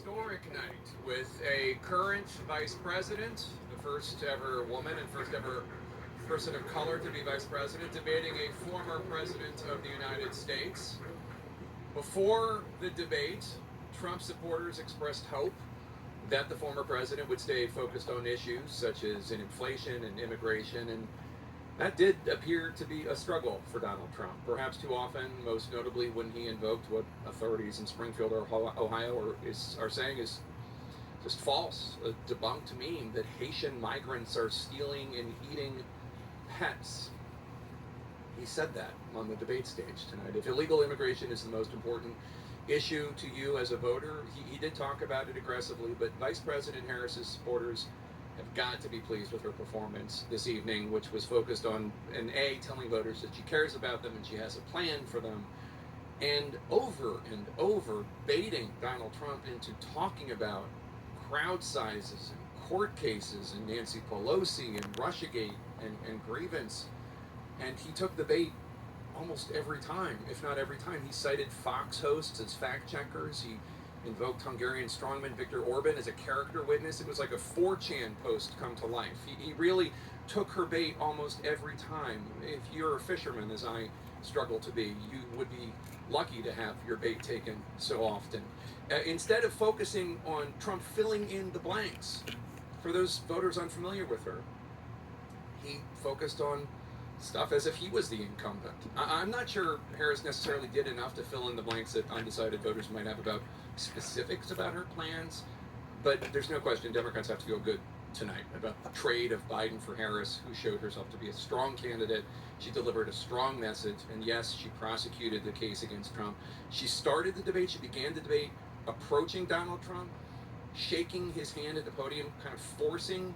historic night with a current vice president, the first ever woman and first ever person of color to be vice president, debating a former president of the United States. Before the debate, Trump supporters expressed hope that the former president would stay focused on issues such as inflation and immigration, and that did appear to be a struggle for Donald Trump, perhaps too often, most notably when he invoked what authorities in Springfield, Ohio are saying is just false, a debunked meme that Haitian migrants are stealing and eating pets. He said that on the debate stage tonight. If illegal immigration is the most important issue to you as a voter, he did talk about it aggressively, but Vice President Harris's supporters have got to be pleased with her performance this evening, which was focused on, telling voters that she cares about them and she has a plan for them, and over baiting Donald Trump into talking about crowd sizes and court cases and Nancy Pelosi and Russiagate and grievance. And he took the bait almost every time, if not every time. He cited Fox hosts as fact checkers. He invoked Hungarian strongman Viktor Orban as a character witness. It was like a 4chan post come to life. He really took her bait almost every time. If you're a fisherman, as I struggle to be, you would be lucky to have your bait taken so often. Instead of focusing on Trump filling in the blanks, for those voters unfamiliar with her, he focused on stuff as if he was the incumbent. I'm not sure Harris necessarily did enough to fill in the blanks that undecided voters might have about specifics about her plans, but there's no question Democrats have to feel good tonight about the trade of Biden for Harris, who showed herself to be a strong candidate. She delivered a strong message, and yes, she prosecuted the case against Trump. She started the debate, she began the debate approaching Donald Trump, shaking his hand at the podium, kind of forcing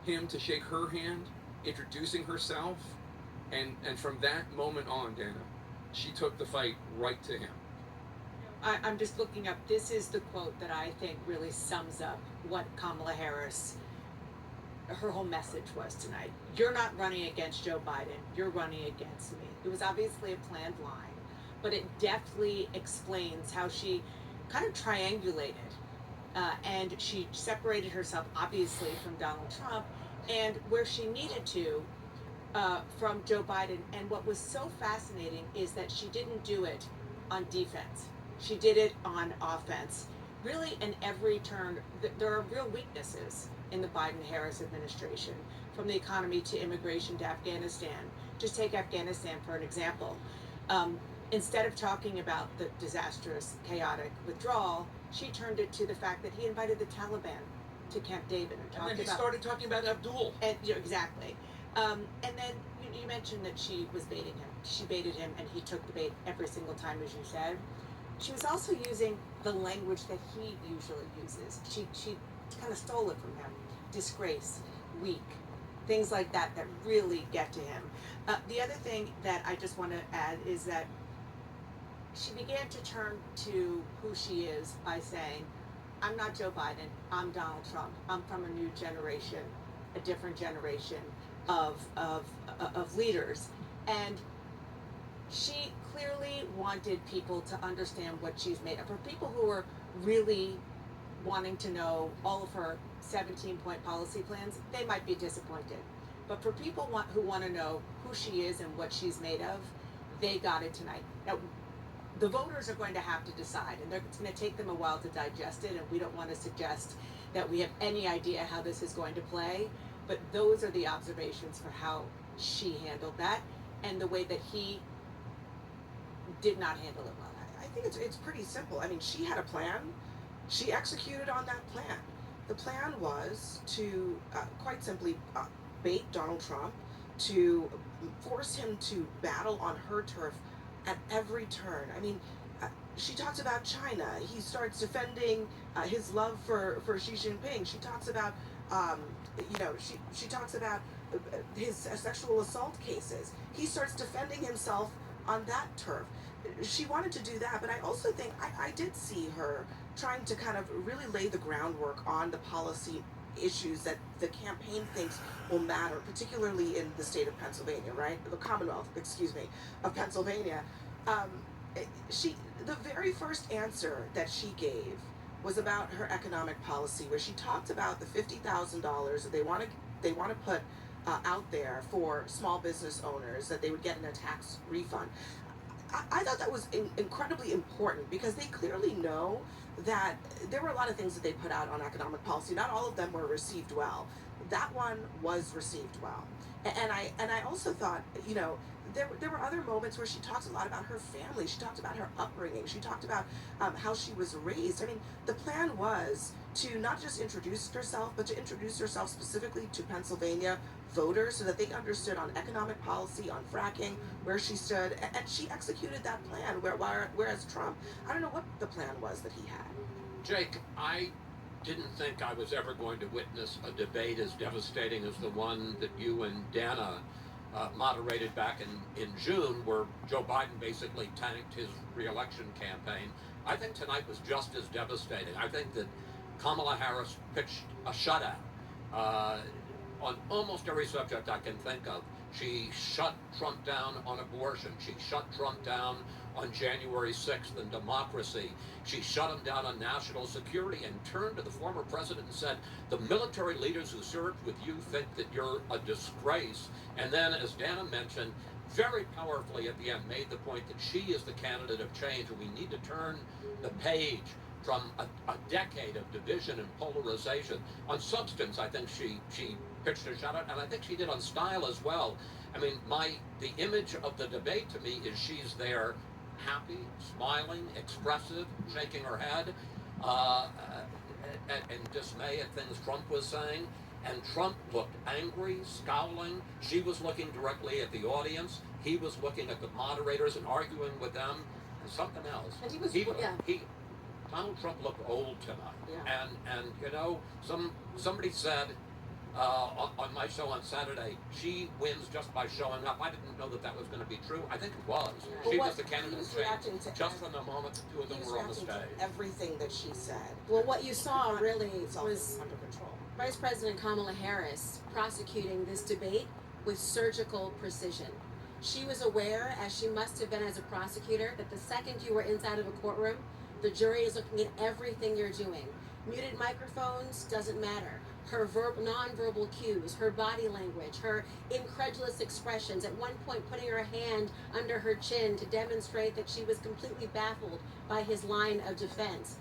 him to shake her hand, introducing herself, and from that moment on, Dana, she took the fight right to him. I'm just looking up, this is the quote that I think really sums up what Kamala Harris, her whole message was tonight. You're not running against Joe Biden, you're running against me. It was obviously a planned line, but it deftly explains how she kind of triangulated and she separated herself obviously from Donald Trump and where she needed to from Joe Biden. And what was so fascinating is that she didn't do it on defense. She did it on offense. Really, in every turn, there are real weaknesses in the Biden-Harris administration, from the economy to immigration to Afghanistan. Just take Afghanistan for an example. Instead of talking about the disastrous, chaotic withdrawal, she turned it to the fact that he invited the Taliban to Camp David and then he started talking about Abdul. And exactly. And then you mentioned that she was baiting him. She baited him, and he took the bait every single time, as you said. She was also using the language that he usually uses. She kind of stole it from him. Disgrace, weak, things like that really get to him. The other thing that I just want to add is that she began to turn to who she is by saying, I'm not Joe Biden, I'm Donald Trump. I'm from a new generation, a different generation of leaders. And she clearly wanted people to understand what she's made of. For people who are really wanting to know all of her 17-point policy plans, they might be disappointed. But for people who want to know who she is and what she's made of, they got it tonight. Now, the voters are going to have to decide, and it's going to take them a while to digest it, and we don't want to suggest that we have any idea how this is going to play, but those are the observations for how she handled that and the way that he did not handle it well. I think it's pretty simple. I mean, she had a plan. She executed on that plan. The plan was to, quite simply, bait Donald Trump, to force him to battle on her turf at every turn. I mean, she talks about China. He starts defending his love for Xi Jinping. She talks about, she talks about his sexual assault cases. He starts defending himself on that turf. She wanted to do that, but I also think I did see her trying to kind of really lay the groundwork on the policy issues that the campaign thinks will matter, particularly in the state of Pennsylvania, right? The Commonwealth, of Pennsylvania. The very first answer that she gave was about her economic policy, where she talked about the $50,000 that they want to put out there for small business owners, that they would get in a tax refund. I thought that was incredibly important, because they clearly know that there were a lot of things that they put out on economic policy. Not all of them were received well. That one was received well, and I also thought, there were other moments where she talked a lot about her family. She talked about her upbringing. She talked about how she was raised. I mean, the plan was to not just introduce herself, but to introduce herself specifically to Pennsylvania voters, so that they understood on economic policy, on fracking, where she stood, and she executed that plan. Whereas Trump, I don't know what the plan was that he had. Jake, I didn't think I was ever going to witness a debate as devastating as the one that you and Dana moderated back in June, where Joe Biden basically tanked his re-election campaign. I think tonight was just as devastating. I think that Kamala Harris pitched a shutout on almost every subject I can think of. She shut Trump down on abortion. She shut Trump down on January 6th and democracy. She shut him down on national security, and turned to the former president and said, the military leaders who served with you think that you're a disgrace. And then, as Dana mentioned, very powerfully at the end made the point that she is the candidate of change, and we need to turn the page from a decade of division and polarization. On substance, I think she pitched a shutout, and I think she did on style as well. I mean, the image of the debate to me is she's there, happy, smiling, expressive, shaking her head, in dismay at things Trump was saying. And Trump looked angry, scowling. She was looking directly at the audience. He was looking at the moderators and arguing with them. And something else. And he was, Donald Trump looked old tonight. Yeah. And somebody said on my show on Saturday, she wins just by showing up. I didn't know that was going to be true. I think it was. Yeah. She was the candidate of change, to just from the moment the two of them were on the stage. Everything that she said. Well, what you saw really It's all was under control. Vice President Kamala Harris prosecuting this debate with surgical precision. She was aware, as she must have been as a prosecutor, that the second you were inside of a courtroom, the jury is looking at everything you're doing. Muted microphones, doesn't matter. Her non-verbal cues, her body language, her incredulous expressions, at one point putting her hand under her chin to demonstrate that she was completely baffled by his line of defense.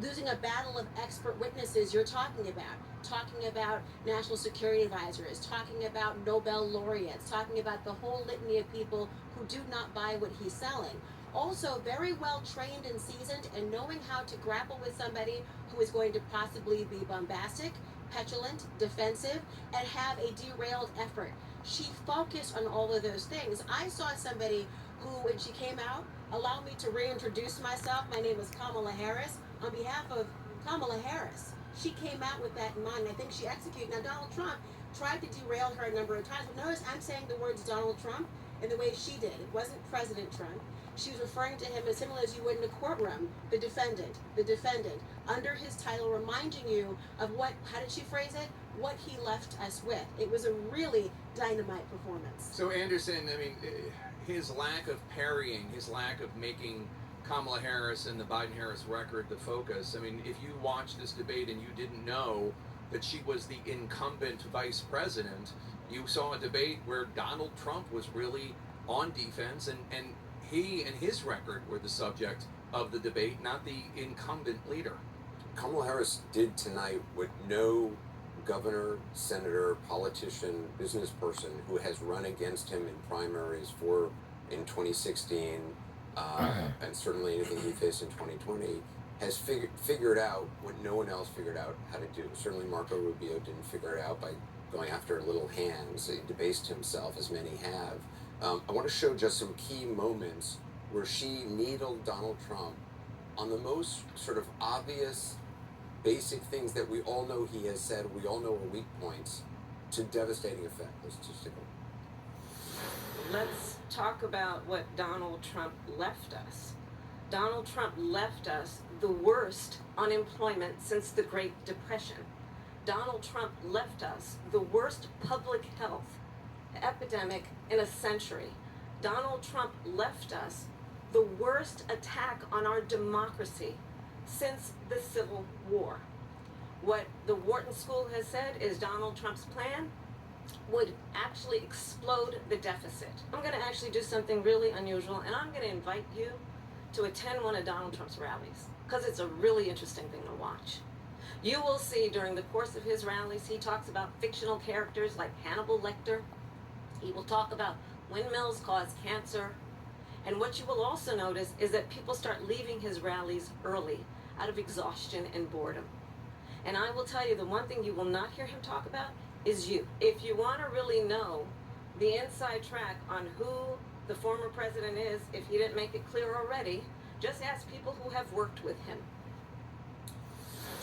Losing a battle of expert witnesses you're talking about national security advisors, talking about Nobel laureates, talking about the whole litany of people who do not buy what he's selling. Also very well trained and seasoned, and knowing how to grapple with somebody who is going to possibly be bombastic, petulant, defensive, and have a derailed effort. She focused on all of those things. I saw somebody who, when she came out, allowed me to reintroduce myself. My name is Kamala Harris. On behalf of Kamala Harris, she came out with that in mind. I think she executed. Now, Donald Trump tried to derail her a number of times, but notice I'm saying the words Donald Trump in the way she did. It wasn't President Trump. She was referring to him as similar as you would in a courtroom, the defendant, under his title, reminding you of how did she phrase it? What he left us with. It was a really dynamite performance. So Anderson, I mean, his lack of parrying, his lack of making Kamala Harris and the Biden-Harris record the focus. I mean, if you watched this debate and you didn't know that she was the incumbent vice president, you saw a debate where Donald Trump was really on defense, and he and his record were the subject of the debate, not the incumbent leader. Kamala Harris did tonight what no governor, senator, politician, business person who has run against him in primaries in 2016, and certainly anything he faced in 2020, has figured out what no one else figured out how to do. Certainly Marco Rubio didn't figure it out by going after little hands. He debased himself, as many have. I want to show just some key moments where she needled Donald Trump on the most sort of obvious, basic things that we all know he has said, we all know are weak points, to devastating effect. Let's just take a look. Let's talk about what Donald Trump left us. Donald Trump left us the worst unemployment since the Great Depression. Donald Trump left us the worst public health epidemic in a century. Donald Trump left us the worst attack on our democracy since the Civil War. What the Wharton School has said is Donald Trump's plan would actually explode the deficit. I'm going to actually do something really unusual, and I'm going to invite you to attend one of Donald Trump's rallies, because it's a really interesting thing to watch. You will see during the course of his rallies, he talks about fictional characters like Hannibal Lecter. He will talk about windmills cause cancer. And what you will also notice is that people start leaving his rallies early out of exhaustion and boredom. And I will tell you, the one thing you will not hear him talk about is you. If you want to really know the inside track on who the former president is, if he didn't make it clear already, just ask people who have worked with him.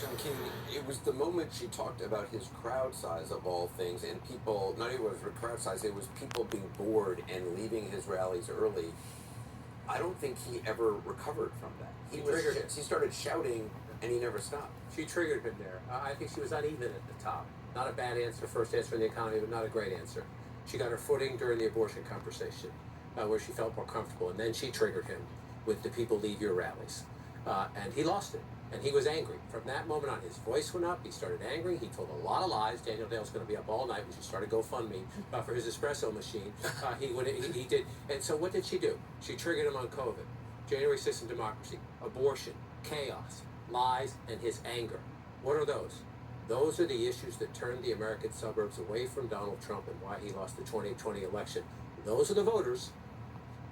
John King, it was the moment she talked about his crowd size of all things, and people, not even was her crowd size, it was people being bored and leaving his rallies early. I don't think he ever recovered from that. He started shouting, and he never stopped. She triggered him there. I think she was uneven at the top. Not a bad answer, first answer in the economy, but not a great answer. She got her footing during the abortion conversation, where she felt more comfortable, and then she triggered him with the people leave your rallies. And he lost it, and he was angry. From that moment on, his voice went up, he started angry, he told a lot of lies. Daniel Dale's going to be up all night. We should start a GoFundMe for his espresso machine. He did. And so what did she do? She triggered him on COVID, January 6th and democracy, abortion, chaos, lies, and his anger. What are those? Those are the issues that turned the American suburbs away from Donald Trump and why he lost the 2020 election. Those are the voters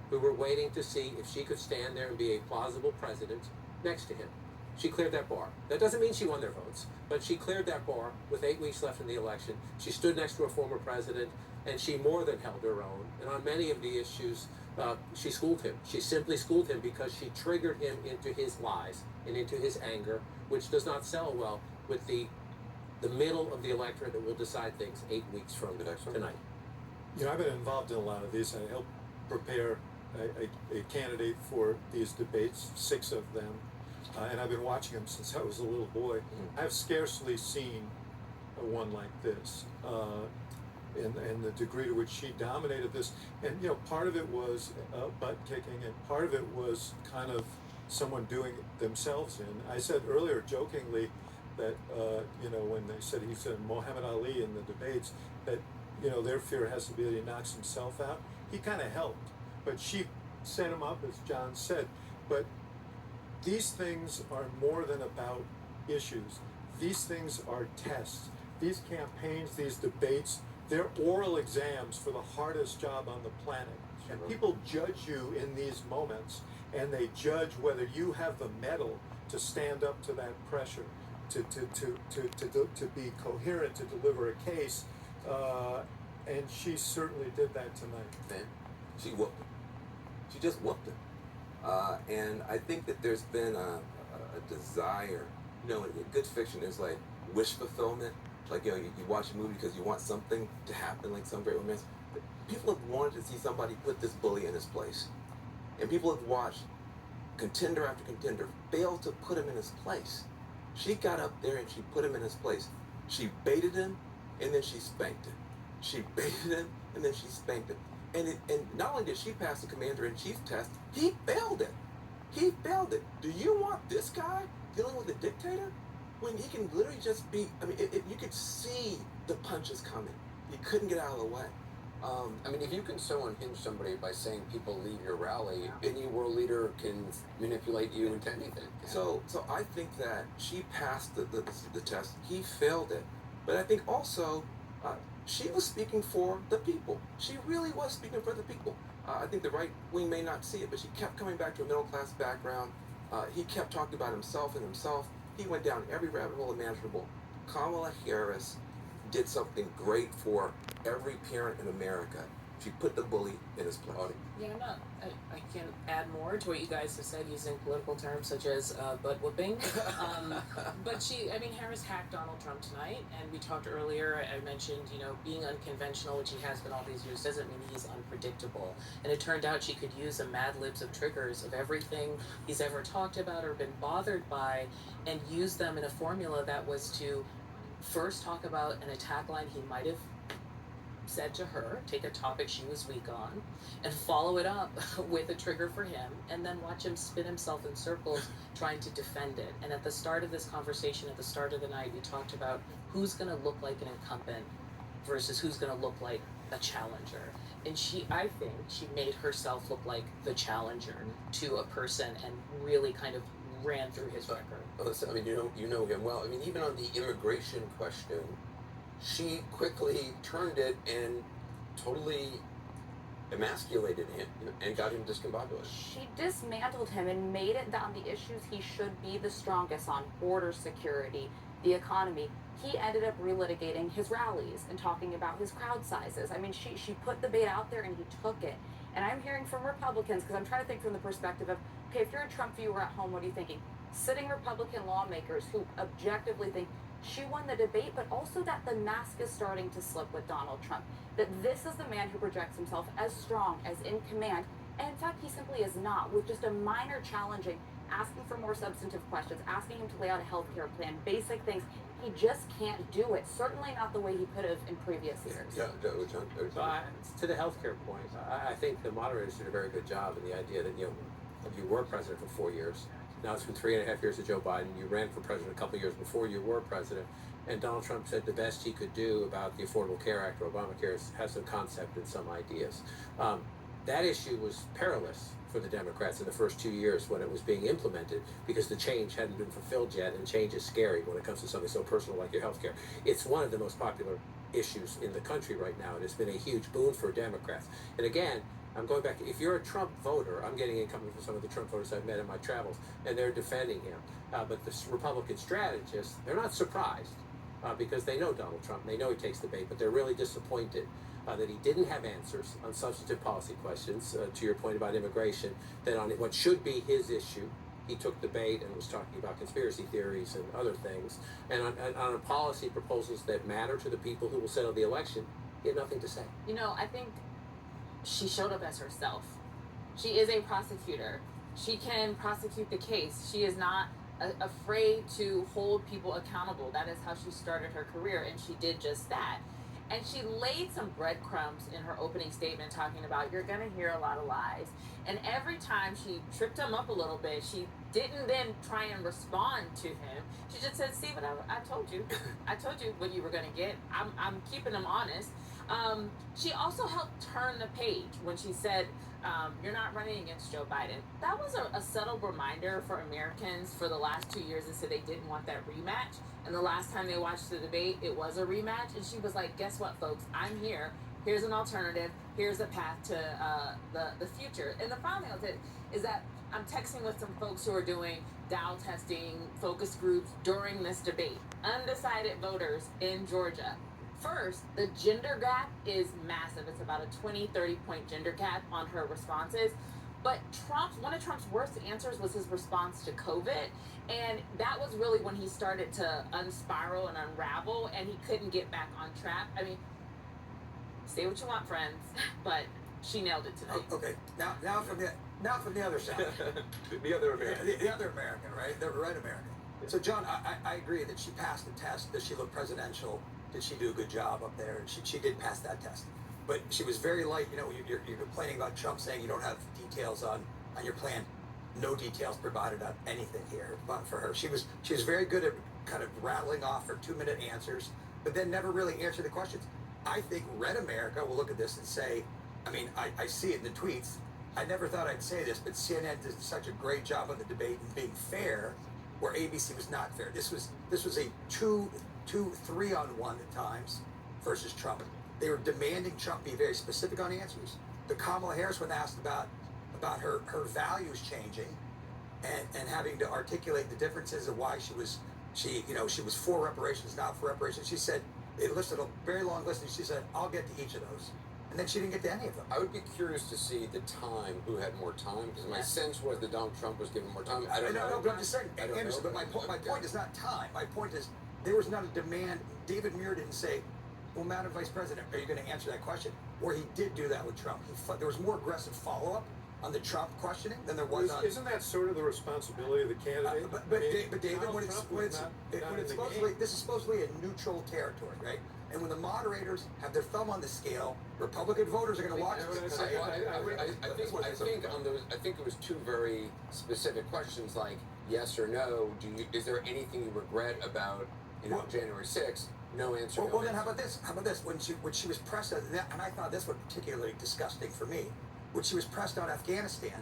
who were waiting to see if she could stand there and be a plausible president next to him. She cleared that bar. That doesn't mean she won their votes, but she cleared that bar with 8 weeks left in the election. She stood next to a former president, and she more than held her own. And on many of the issues, she schooled him. She simply schooled him because she triggered him into his lies and into his anger, which does not sell well with the middle of the electorate that will decide things 8 weeks from tonight. You know, I've been involved in a lot of these. I helped prepare a candidate for these debates, 6 of them, and I've been watching them since I was a little boy. I've scarcely seen one like this, and the degree to which she dominated this. And, you know, part of it was butt kicking, and part of it was kind of someone doing it themselves in. I said earlier, jokingly, that, you know, when they said he said Muhammad Ali in the debates, that, you know, their fear has to be that he knocks himself out. He kind of helped, but she set him up, as John said. But these things are more than about issues. These things are tests. These campaigns, these debates, they're oral exams for the hardest job on the planet. And people judge you in these moments, and they judge whether you have the mettle to stand up to that pressure, to be coherent, to deliver a case, and she certainly did that tonight. Then she whooped him. She just whooped him. And I think that there's been a desire, you know, in good fiction, there's like wish fulfillment. Like, you know, you watch a movie because you want something to happen, like some great romance. But people have wanted to see somebody put this bully in his place. And people have watched contender after contender fail to put him in his place. She got up there and she put him in his place. She baited him, and then she spanked him. She baited him, and then she spanked him. And not only did she pass the commander-in-chief test, he failed it. He failed it. Do you want this guy dealing with a dictator? When he can literally just be, I mean, you could see the punches coming. He couldn't get out of the way. I mean, if you can so unhinge somebody by saying people leave your rally, any world leader can manipulate you into anything. So I think that she passed the test. He failed it. But I think also she was speaking for the people. She really was speaking for the people. I think the right wing may not see it, but she kept coming back to a middle-class background. He kept talking about himself and himself. He went down every rabbit hole imaginable. Kamala Harris did something great for every parent in America. She put the bully in his place. Yeah, I can add more to what you guys have said using political terms such as butt whooping. But Harris hacked Donald Trump tonight, and we talked earlier, I mentioned, you know, being unconventional, which he has been all these years, doesn't mean he's unpredictable. And it turned out she could use a Mad Libs of triggers of everything he's ever talked about or been bothered by, and use them in a formula that was to first talk about an attack line he might have said to her, take a topic she was weak on, and follow it up with a trigger for him, and then watch him spin himself in circles trying to defend it. And at the start of this conversation, at the start of the night, we talked about who's going to look like an incumbent versus who's going to look like a challenger. And I think she made herself look like the challenger to a person and really kind of ran through his record. Listen, I mean, you know him well. I mean, even on the immigration question, she quickly turned it and totally emasculated him and got him discombobulated. She dismantled him and made it that on the issues he should be the strongest on, border security, the economy, he ended up relitigating his rallies and talking about his crowd sizes. I mean, she put the bait out there and he took it. And I'm hearing from Republicans, because I'm trying to think from the perspective of, okay, if you're a Trump viewer at home, what are you thinking? Sitting Republican lawmakers who objectively think she won the debate, but also that the mask is starting to slip with Donald Trump. That this is the man who projects himself as strong, as in command, and in fact, he simply is not, with just a minor challenging, asking for more substantive questions, asking him to lay out a healthcare plan, basic things. He just can't do it. Certainly not the way he could have in previous years. Yeah, John. To the healthcare point, I think the moderators did a very good job in the idea that, you were president for 4 years. Now it's been 3.5 years of Joe Biden. You ran for president a couple of years before you were president. And Donald Trump said the best he could do about the Affordable Care Act or Obamacare is have some concept and some ideas. That issue was perilous for the Democrats in the first 2 years when it was being implemented because the change hadn't been fulfilled yet, and change is scary when it comes to something so personal like your health care. It's one of the most popular issues in the country right now, and it's been a huge boon for Democrats. And again, I'm going back, if you're a Trump voter, I'm getting income from some of the Trump voters I've met in my travels, and they're defending him. But the Republican strategists, they're not surprised because they know Donald Trump, they know he takes the bait, but they're really disappointed that he didn't have answers on substantive policy questions, to your point about immigration, that on what should be his issue, he took the bait and was talking about conspiracy theories and other things. And on policy proposals that matter to the people who will settle the election, he had nothing to say. I think she showed up as herself. She is a prosecutor. She can prosecute the case. She is not afraid to hold people accountable. That is how she started her career, and she did just that. And she laid some breadcrumbs in her opening statement talking about you're going to hear a lot of lies. And every time she tripped him up a little bit, she didn't then try and respond to him. She just said, see what I told you. I told you what you were going to get. I'm keeping them honest. She also helped turn the page when she said, you're not running against Joe Biden. That was a subtle reminder for Americans for the last 2 years that said they didn't want that rematch. And the last time they watched the debate, it was a rematch. And she was like, guess what, folks? I'm here. Here's an alternative. Here's a path to the future. And the final thing is that I'm texting with some folks who are doing Dow testing, focus groups during this debate. Undecided voters in Georgia. First, the gender gap is massive. It's about a 20-30 point gender gap on her responses. But one of Trump's worst answers was his response to COVID. And that was really when he started to unspiral and unravel, and he couldn't get back on track. I mean, say what you want, friends, but she nailed it tonight. Okay, now from the other side. The other American. The other American, right? The red American. So, John, I agree that she passed the test. Does she look presidential? Did she do a good job up there? And she did pass that test. But she was very light. You're complaining about Trump saying you don't have details on your plan. No details provided on anything here for her. She was very good at kind of rattling off her 2-minute answers, but then never really answered the questions. I think red America will look at this and say, I see it in the tweets. I never thought I'd say this, but CNN did such a great job on the debate and being fair, where ABC was not fair. This was a 3-on-1 at times versus Trump. They were demanding Trump be very specific on answers. The Kamala Harris, when asked about her values changing and having to articulate the differences of why she was for reparations, not for reparations, she said, they listed a very long list, and she said, I'll get to each of those. And then she didn't get to any of them. I would be curious to see the time, who had more time, because my sense was that Donald Trump was given more time. I don't know. No, but I'm just saying, Anderson, but my point is not time. My point is, there was not a demand. David Muir didn't say, well, Madam Vice President, are you going to answer that question? Or he did do that with Trump. There was more aggressive follow-up, on the Trump questioning than there was on. Isn't that sort of the responsibility of the candidate? But I mean, David, Donald when it's Trump when was it's, not when in it's the supposedly game. this is supposedly a neutral territory, right? And when the moderators have their thumb on the scale, Republican voters are going to watch this. I think it was two very specific questions, like yes or no. Is there anything you regret about January 6th? No answer. Well, then how about this? How about this? When she was pressed, and I thought this was particularly disgusting for me. When she was pressed on Afghanistan,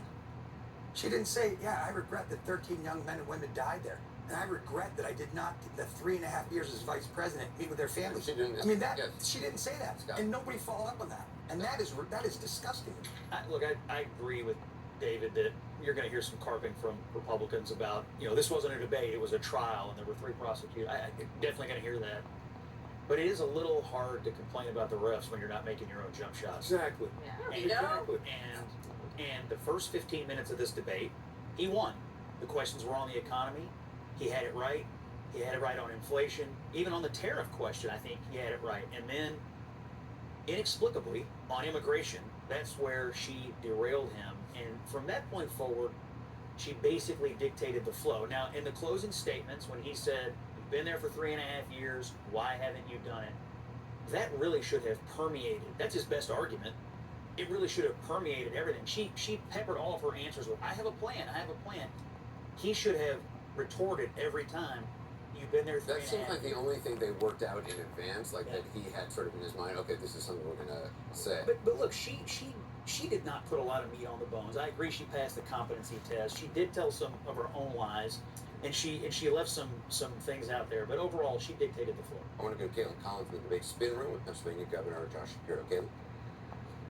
she didn't say, "Yeah, I regret that 13 young men and women died there, and I regret that I did not, the 3.5 years as vice president, meet with their families." She didn't. I mean, that yes. she didn't say that, Scott. and nobody followed up on that, and that is disgusting. Look, I agree with David that you're going to hear some carping from Republicans about, this wasn't a debate, it was a trial, and there were 3 prosecutors. I definitely going to hear that. But it is a little hard to complain about the refs when you're not making your own jump shots. Exactly. And the first 15 minutes of this debate, he won. The questions were on the economy. He had it right. He had it right on inflation. Even on the tariff question, I think he had it right. And then, inexplicably, on immigration, that's where she derailed him. And from that point forward, she basically dictated the flow. Now, in the closing statements, when he said, "You've been there for 3.5 years, why haven't you done it?" That really should have permeated. That's his best argument. It really should have permeated everything. She peppered all of her answers with, "I have a plan, I have a plan." He should have retorted every time, "You've been there 3.5 years." That seemed like the only thing they worked out in advance, like that he had sort of in his mind, okay, this is something we're gonna say. But look, she did not put a lot of meat on the bones. I agree she passed the competency test. She did tell some of her own lies, and she left some things out there. But overall, she dictated the floor. I want to go to Caitlin Collins in the debate spin room with Pennsylvania Governor Josh Shapiro. Caitlin.